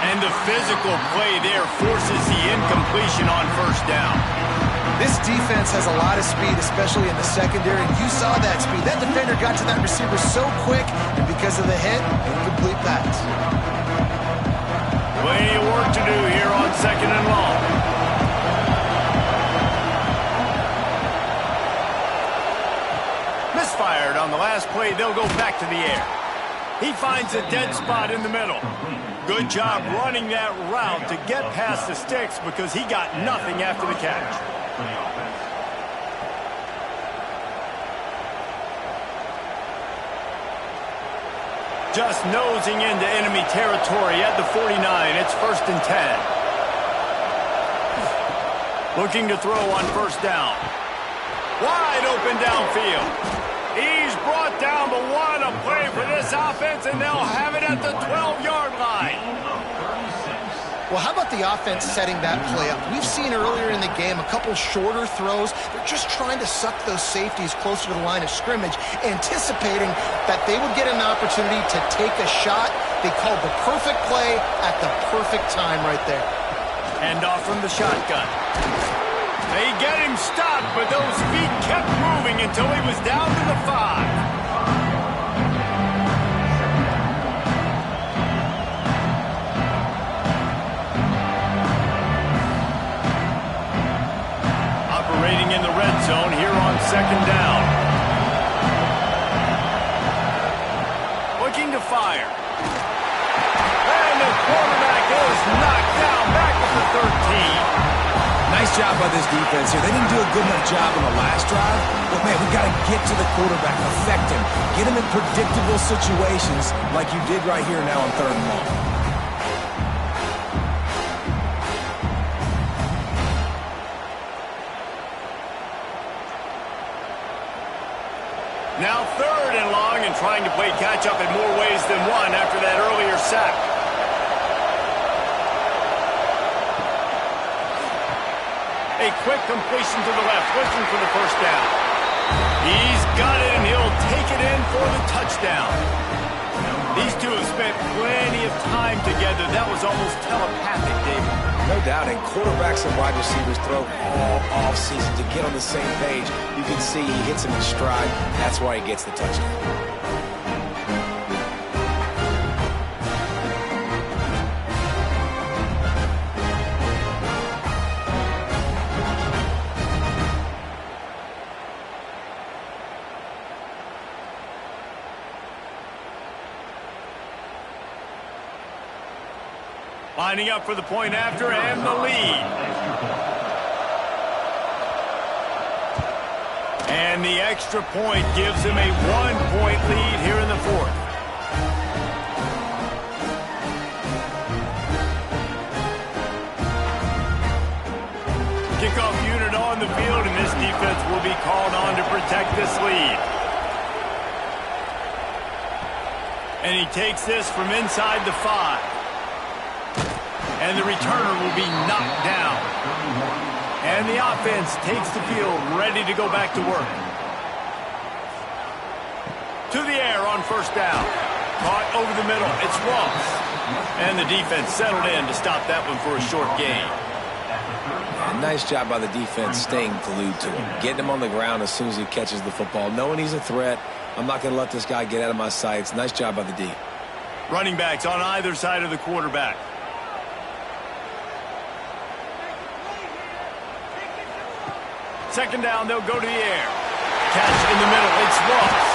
And the physical play there forces the incompletion on first down. This defense has a lot of speed, especially in the secondary, and you saw that speed. That defender got to that receiver so quick, and because of the hit, incomplete pass. Plenty of work to do here on 2nd and long. Misfired on the last play. They'll go back to the air. He finds a dead spot in the middle. Good job running that route to get past the sticks because he got nothing after the catch. Just nosing into enemy territory at the 49. It's 1st and 10. Looking to throw on first down. Wide open downfield. He's brought down, but what a play for this offense, and they'll have it at the 12-yard line. Well, how about the offense setting that play up? We've seen earlier in the game a couple shorter throws. They're just trying to suck those safeties closer to the line of scrimmage, anticipating that they would get an opportunity to take a shot. They called the perfect play at the perfect time right there. Hand off from the shotgun. They get him stopped, but those feet kept moving until he was down to the 5. Operating in the red zone here on 2nd down. Looking to fire. And the quarterback is knocked down back at the 13. Nice job by this defense here. They didn't do a good enough job on the last drive, but, man, we got to get to the quarterback, affect him, get him in predictable situations like you did right here now on 3rd and long. Now 3rd and long and trying to play catch-up in more ways than one after that earlier sack. A quick completion to the left, looking for the first down. He's got it, and he'll take it in for the touchdown. These two have spent plenty of time together. That was almost telepathic, David. No doubt, and quarterbacks and wide receivers throw all offseason to get on the same page. You can see he hits him in stride. That's why he gets the touchdown. Lining up for the point after and the lead. And the extra point gives him a 1-point lead here in the 4th. Kickoff unit on the field, and this defense will be called on to protect this lead. And he takes this from inside the 5. And the returner will be knocked down. And the offense takes the field, ready to go back to work. To the air on first down. Caught over the middle. It's Ross. And the defense settled in to stop that one for a short gain. Nice job by the defense staying glued to him. Getting him on the ground as soon as he catches the football. Knowing he's a threat. I'm not going to let this guy get out of my sights. Nice job by the D. Running backs on either side of the quarterback. Second down, they'll go to the air. Catch in the middle, it's Ross.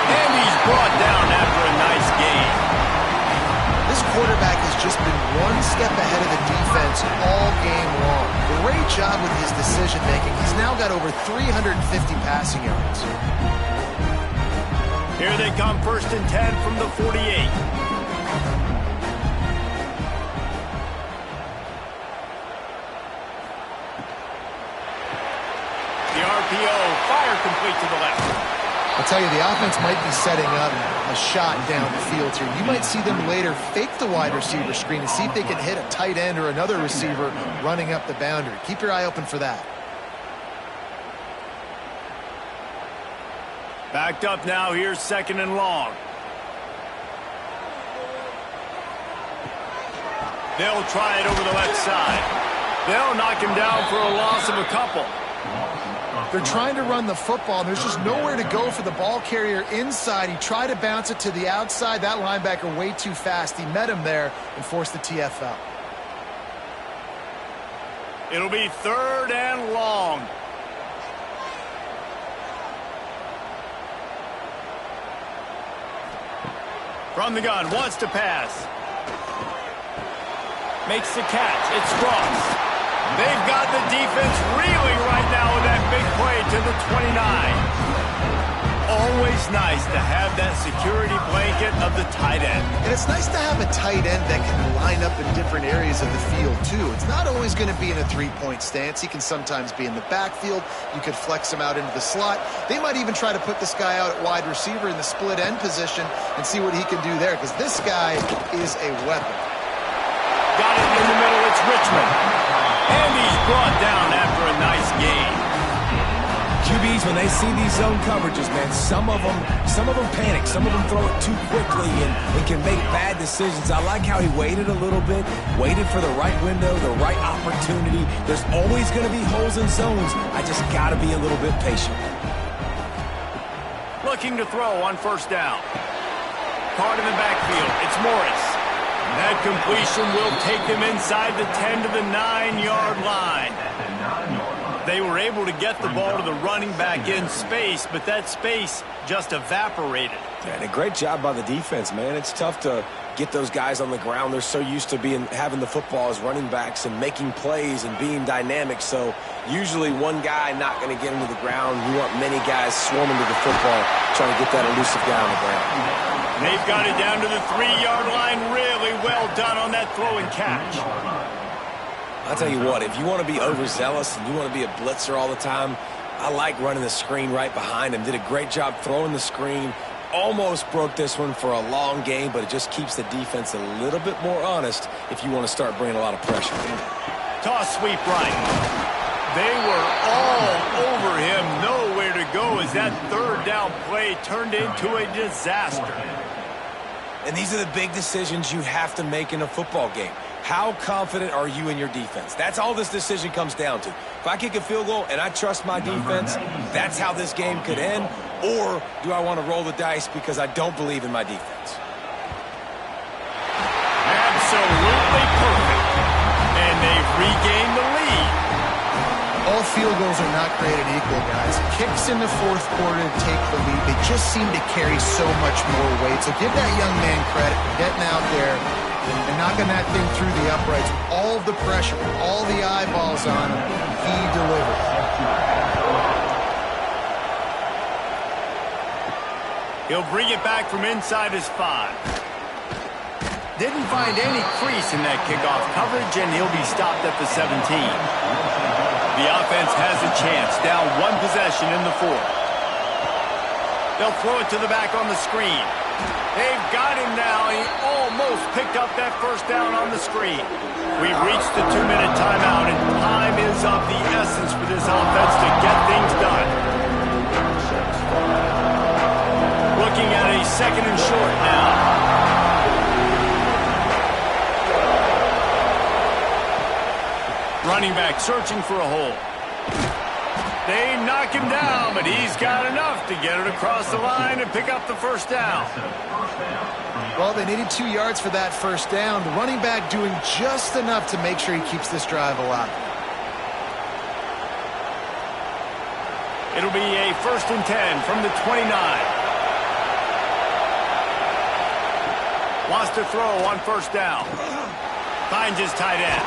And he's brought down after a nice gain. This quarterback has just been one step ahead of the defense all game long. Great job with his decision-making. He's now got over 350 passing yards. Here they come, 1st and 10 from the 48. RPO, fire complete to the left. I'll tell you, the offense might be setting up a shot down the field here. You might see them later fake the wide receiver screen and see if they can hit a tight end or another receiver running up the boundary. Keep your eye open for that. Backed up now. Here's 2nd and long. They'll try it over the left side. They'll knock him down for a loss of a couple. They're trying to run the football, and there's just nowhere to go for the ball carrier inside. He tried to bounce it to the outside. That linebacker way too fast. He met him there and forced the TFL. It'll be 3rd and long. From the gun, wants to pass. Makes the catch. It's Cross. They've got the defense reeling right now with that big play to the 29. Always nice to have that security blanket of the tight end. And it's nice to have a tight end that can line up in different areas of the field, too. It's not always going to be in a three-point stance. He can sometimes be in the backfield. You could flex him out into the slot. They might even try to put this guy out at wide receiver in the split end position and see what he can do there, because this guy is a weapon. Got it in the middle. It's Richmond. And he's brought down after a nice gain. QBs, when they see these zone coverages, man, some of them panic. Some of them throw it too quickly and can make bad decisions. I like how he waited a little bit, waited for the right window, the right opportunity. There's always going to be holes in zones. I just got to be a little bit patient. Looking to throw on 1st down. Caught in the backfield. It's Morris. That completion will take them inside the 10 to the 9-yard line. They were able to get the ball to the running back in space, but that space just evaporated. Yeah, and a great job by the defense, man. It's tough to get those guys on the ground. They're so used to having the football as running backs and making plays and being dynamic. So usually one guy not going to get into the ground. You want many guys swarming to the football, trying to get that elusive guy on the ground. They've got it down to the 3-yard line. Really well done on that throw and catch. I'll tell you what, if you want to be overzealous and you want to be a blitzer all the time, I like running the screen right behind him. Did a great job throwing the screen. Almost broke this one for a long game, but it just keeps the defense a little bit more honest if you want to start bringing a lot of pressure. Toss sweep right. They were all over him. Nowhere to go as that 3rd down play turned into a disaster. And these are the big decisions you have to make in a football game. How confident are you in your defense? That's all this decision comes down to. If I kick a field goal and I trust my defense, that's how this game could end. Or do I want to roll the dice because I don't believe in my defense? Absolutely perfect. And they've regained the lead. All field goals are not created equal, guys. Kicks in the 4th quarter to take the lead. They just seem to carry so much more weight. So give that young man credit for getting out there and knocking that thing through the uprights with all of the pressure, with all the eyeballs on him. He delivered. He'll bring it back from inside his 5. Didn't find any crease in that kickoff coverage, and he'll be stopped at the 17. The offense has a chance, down 1 possession in the 4th. They'll throw it to the back on the screen. They've got him now. He almost picked up that 1st down on the screen. We've reached the 2-minute timeout, and time is of the essence for this offense to get things done. Looking at a 2nd and short now. Running back searching for a hole. They knock him down, but he's got enough to get it across the line and pick up the 1st down. Well, they needed 2 yards for that 1st down. The running back doing just enough to make sure he keeps this drive alive. It'll be a 1st and 10 from the 29. Wants to throw on 1st down. Finds his tight end.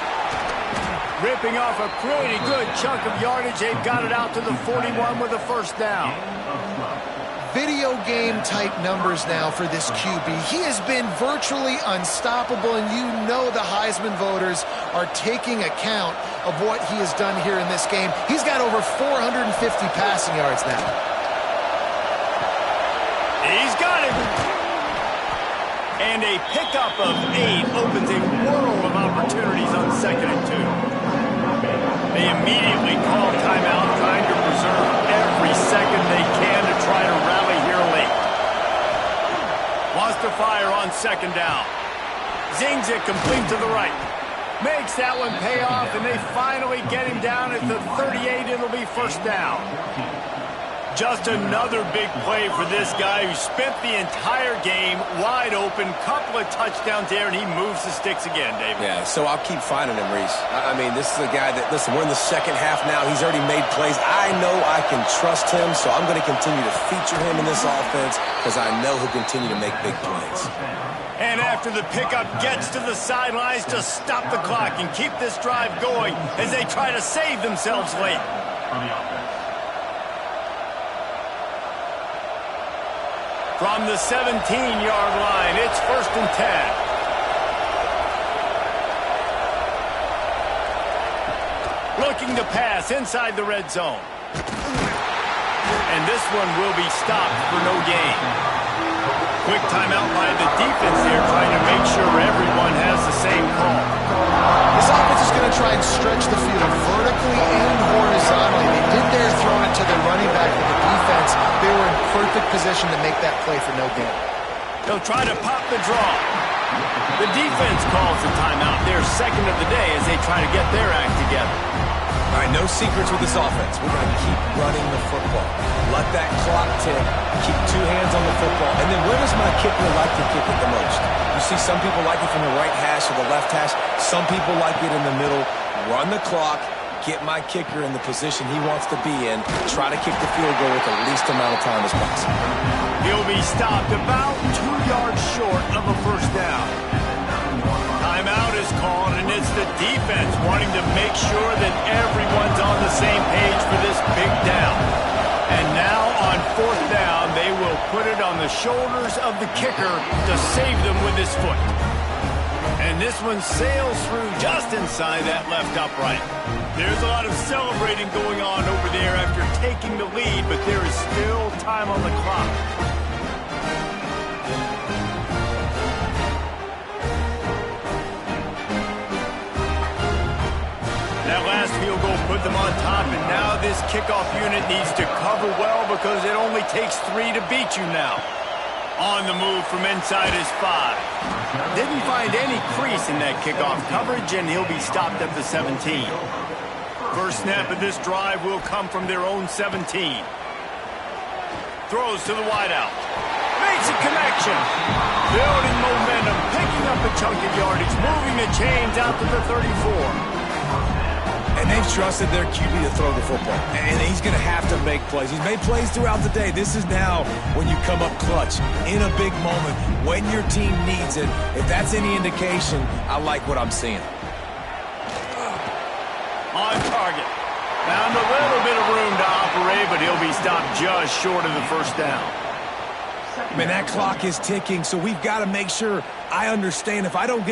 Ripping off a pretty good chunk of yardage. They've got it out to the 41 with a 1st down. Video game type numbers now for this QB. He has been virtually unstoppable, and you know the Heisman voters are taking account of what he has done here in this game. He's got over 450 passing yards now. He's got it. And a pickup of 8 opens a world of opportunities on 2nd and 2. They immediately call timeout, trying to preserve every second they can to try to rally here late. Wants to fire on 2nd down. Zings it complete to the right. Makes that one pay off, and they finally get him down at the 38. It'll be 1st down. Just another big play for this guy who spent the entire game wide open. Couple of touchdowns there, and he moves the sticks again, David. Yeah, so I'll keep finding him, Reese. I mean, this is a guy that, listen, we're in the 2nd half now. He's already made plays. I know I can trust him, so I'm going to continue to feature him in this offense because I know he'll continue to make big plays. And after the pickup, gets to the sidelines to stop the clock and keep this drive going as they try to save themselves late. From the 17-yard line, it's 1st and 10. Looking to pass inside the red zone. And this one will be stopped for no gain. Quick timeout by the defense here, trying to make sure everyone has the same call. This offense is going to try and stretch the field vertically and horizontally. They did their throwing it to their running back with the defense. They were in perfect position to make that play for no gain. They'll try to pop the draw. The defense calls the timeout, their 2nd of the day, as they try to get their act together. All right, no secrets with this offense. We're going to keep running the football. Let that clock tick. Keep 2 hands on the football. And then where does my kicker like to kick it the most? You see some people like it from the right hash or the left hash. Some people like it in the middle. Run the clock. Get my kicker in the position he wants to be in. Try to kick the field goal with the least amount of time as possible. He'll be stopped about 2 yards short of a 1st down. Timeout is called, and it's the defense wanting to make sure that everyone's on the same page for this big down. And now on 4th down, they will put it on the shoulders of the kicker to save them with his foot. And this one sails through just inside that left upright. There's a lot of celebrating going on over there after taking the lead, but there is still time on the clock. That last field goal put them on top, and now this kickoff unit needs to cover well because it only takes 3 to beat you now. On the move from inside his 5. Didn't find any crease in that kickoff coverage, and he'll be stopped at the 17. First snap of this drive will come from their own 17. Throws to the wideout. Makes a connection. Building momentum, picking up a chunk of yardage, moving the chains out to the 34. And they've trusted their QB to throw the football. And he's going to have to make plays. He's made plays throughout the day. This is now when you come up clutch in a big moment when your team needs it. If that's any indication, I like what I'm seeing. On target. Found a little bit of room to operate, but he'll be stopped just short of the 1st down. I mean, that clock is ticking, so we've got to make sure I understand if I don't get